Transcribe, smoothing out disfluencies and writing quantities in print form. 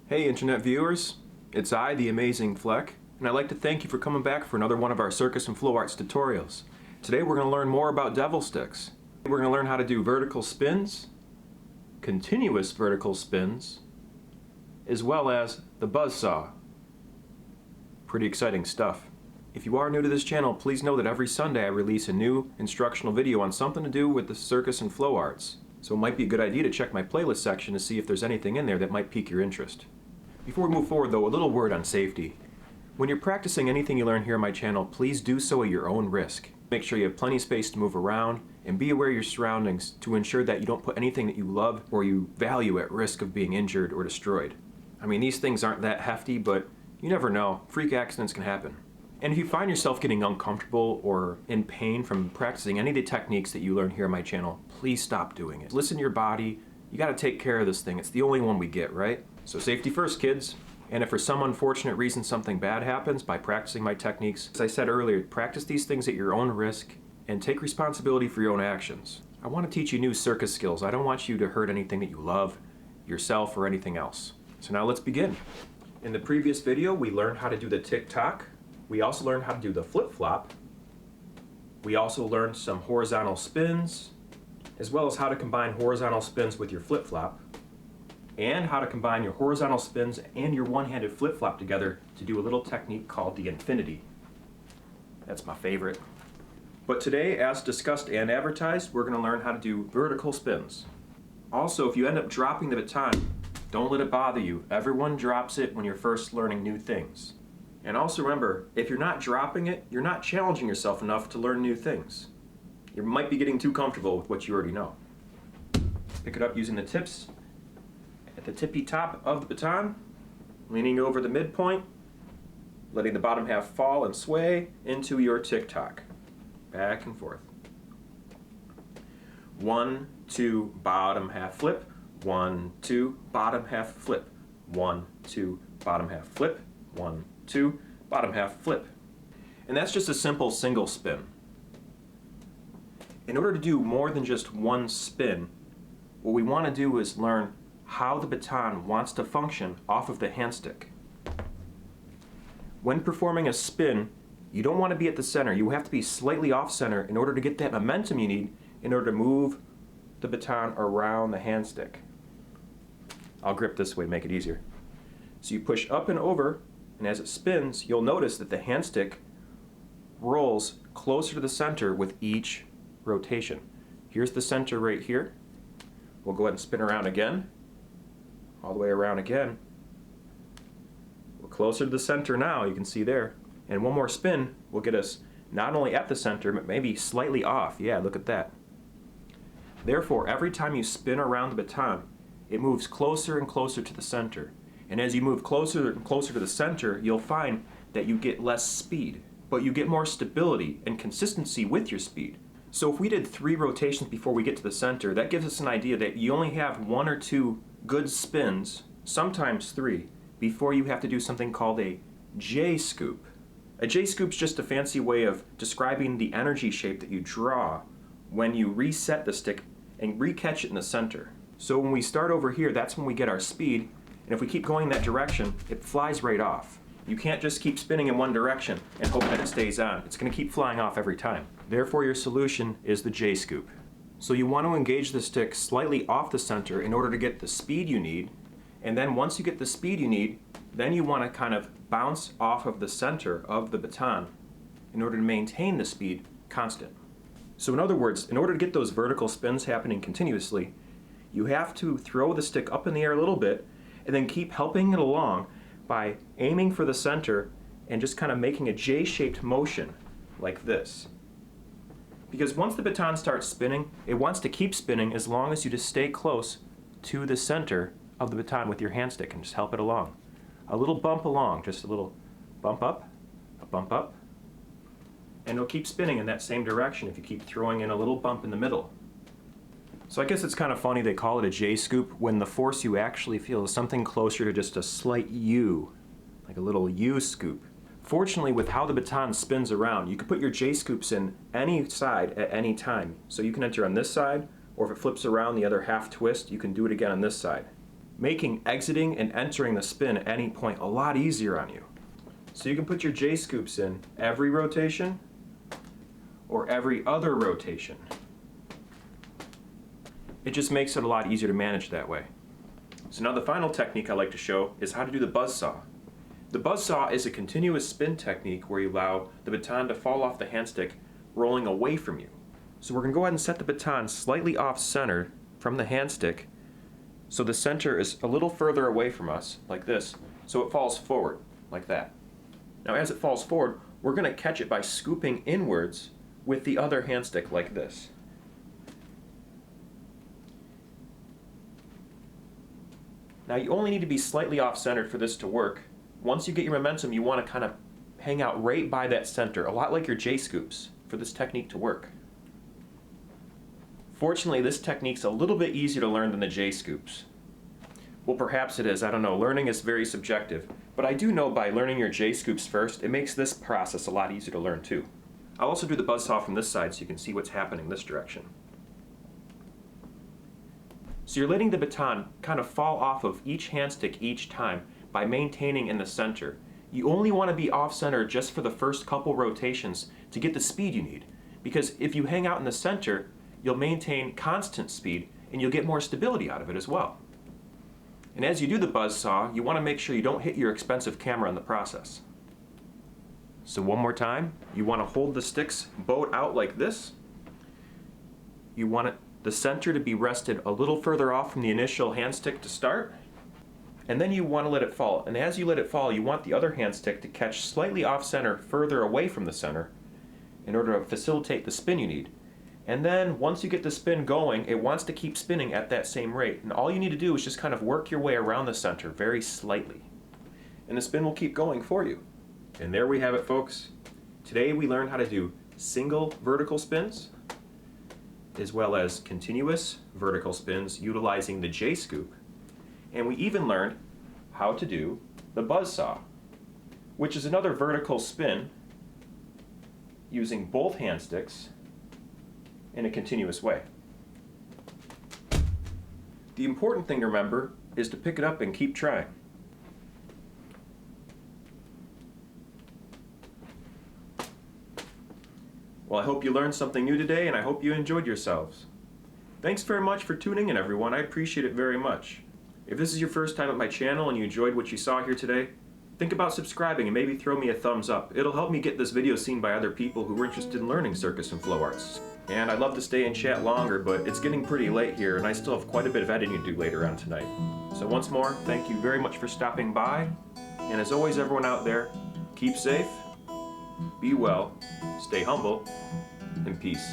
Hey internet viewers, it's I, the amazing Flec, and I'd like to thank you for coming back for another one of our Circus and Flow Arts tutorials. Today we're going to learn more about devil sticks. We're going to learn how to do vertical spins, continuous vertical spins, as well as the buzzsaw. Pretty exciting stuff. If you are new to this channel, please know that every Sunday I release a new instructional video on something to do with the Circus and Flow Arts. So it might be a good idea to check my playlist section to see if there's anything in there that might pique your interest. Before we move forward though, a little word on safety. When you're practicing anything you learn here on my channel, please do so at your own risk. Make sure you have plenty of space to move around and be aware of your surroundings to ensure that you don't put anything that you love or you value at risk of being injured or destroyed. I mean, these things aren't that hefty, but you never know. Freak accidents can happen. And if you find yourself getting uncomfortable or in pain from practicing any of the techniques that you learn here on my channel, please stop doing it. Listen to your body. You gotta take care of this thing. It's the only one we get, right? So safety first, kids. And if for some unfortunate reason something bad happens by practicing my techniques, as I said earlier, practice these things at your own risk and take responsibility for your own actions. I want to teach you new circus skills. I don't want you to hurt anything that you love, yourself, or anything else. So now let's begin. In the previous video, we learned how to do the tick-tock. We also learned how to do the flip-flop. We also learned some horizontal spins, as well as how to combine horizontal spins with your flip-flop, and how to combine your horizontal spins and your one-handed flip-flop together to do a little technique called the infinity. That's my favorite. But today, as discussed and advertised, we're going to learn how to do vertical spins. Also, if you end up dropping the baton, don't let it bother you. Everyone drops it when you're first learning new things. And also remember, if you're not dropping it, you're not challenging yourself enough to learn new things. You might be getting too comfortable with what you already know. Pick it up using the tips at the tippy top of the baton, leaning over the midpoint, letting the bottom half fall and sway into your tick-tock. Back and forth. 1, 2, bottom half flip. 1, 2, bottom half flip. 1, 2, bottom half flip. 1, 2, bottom half flip. And that's just a simple single spin. In order to do more than just one spin, what we want to do is learn how the baton wants to function off of the hand stick. When performing a spin, you don't want to be at the center. You have to be slightly off center in order to get that momentum you need in order to move the baton around the hand stick. I'll grip this way to make it easier. So you push up and over, and as it spins, you'll notice that the hand stick rolls closer to the center with each rotation. Here's the center right here. We'll go ahead and spin around again. All the way around again. We're closer to the center now, you can see there. And one more spin will get us not only at the center, but maybe slightly off. Yeah, look at that. Therefore, every time you spin around the baton, it moves closer and closer to the center. And as you move closer and closer to the center, you'll find that you get less speed, but you get more stability and consistency with your speed. So if we did 3 rotations before we get to the center, that gives us an idea that you only have 1 or 2 good spins, sometimes 3, before you have to do something called a J-scoop. A J-scoop's just a fancy way of describing the energy shape that you draw when you reset the stick and re-catch it in the center. So when we start over here, that's when we get our speed, and if we keep going that direction, it flies right off. You can't just keep spinning in one direction and hope that it stays on. It's going to keep flying off every time. Therefore, your solution is the J-scoop. So you want to engage the stick slightly off the center in order to get the speed you need, and then once you get the speed you need, then you want to kind of bounce off of the center of the baton in order to maintain the speed constant. So in other words, in order to get those vertical spins happening continuously, you have to throw the stick up in the air a little bit and then keep helping it along by aiming for the center and just kind of making a J-shaped motion like this. Because once the baton starts spinning, it wants to keep spinning as long as you just stay close to the center of the baton with your hand stick and just help it along. A little bump along, just a little bump up, a bump up, and it'll keep spinning in that same direction if you keep throwing in a little bump in the middle. So I guess it's kind of funny they call it a J-scoop when the force you actually feel is something closer to just a slight U, like a little U-scoop. Fortunately, with how the baton spins around, you can put your J-scoops in any side at any time. So you can enter on this side, or if it flips around the other half twist, you can do it again on this side. making exiting and entering the spin at any point a lot easier on you. So you can put your J-scoops in every rotation or every other rotation. It just makes it a lot easier to manage that way. So now the final technique I like to show is how to do the buzzsaw. The buzzsaw is a continuous spin technique where you allow the baton to fall off the handstick rolling away from you. So we're going to go ahead and set the baton slightly off-center from the handstick so the center is a little further away from us, like this, so it falls forward, like that. Now as it falls forward, we're going to catch it by scooping inwards with the other handstick, like this. Now you only need to be slightly off-centered for this to work. Once you get your momentum, you want to kind of hang out right by that center, a lot like your J-scoops, for this technique to work. Fortunately, this technique's a little bit easier to learn than the J-scoops. Well, perhaps it is, I don't know. Learning is very subjective. But I do know by learning your J-scoops first, it makes this process a lot easier to learn too. I'll also do the buzzsaw from this side so you can see what's happening this direction. So you're letting the baton kind of fall off of each handstick each time by maintaining in the center. You only want to be off-center just for the first couple rotations to get the speed you need. Because if you hang out in the center, you'll maintain constant speed and you'll get more stability out of it as well. And as you do the buzzsaw, you want to make sure you don't hit your expensive camera in the process. So one more time, you want to hold the sticks bowed out like this. You want the center to be rested a little further off from the initial handstick to start. And then you want to let it fall. And as you let it fall, you want the other handstick to catch slightly off-center further away from the center in order to facilitate the spin you need. And then once you get the spin going, it wants to keep spinning at that same rate. And all you need to do is just kind of work your way around the center very slightly. And the spin will keep going for you. And there we have it, folks. Today we learned how to do single vertical spins as well as continuous vertical spins utilizing the J-scoop. And we even learned how to do the buzzsaw, which is another vertical spin using both handsticks in a continuous way. The important thing to remember is to pick it up and keep trying. Well, I hope you learned something new today, and I hope you enjoyed yourselves. Thanks very much for tuning in, everyone. I appreciate it very much. If this is your first time at my channel and you enjoyed what you saw here today, think about subscribing and maybe throw me a thumbs up. It'll help me get this video seen by other people who are interested in learning circus and flow arts. And I'd love to stay and chat longer, but it's getting pretty late here and I still have quite a bit of editing to do later on tonight. So once more, thank you very much for stopping by. And as always, everyone out there, keep safe, be well, stay humble, and peace.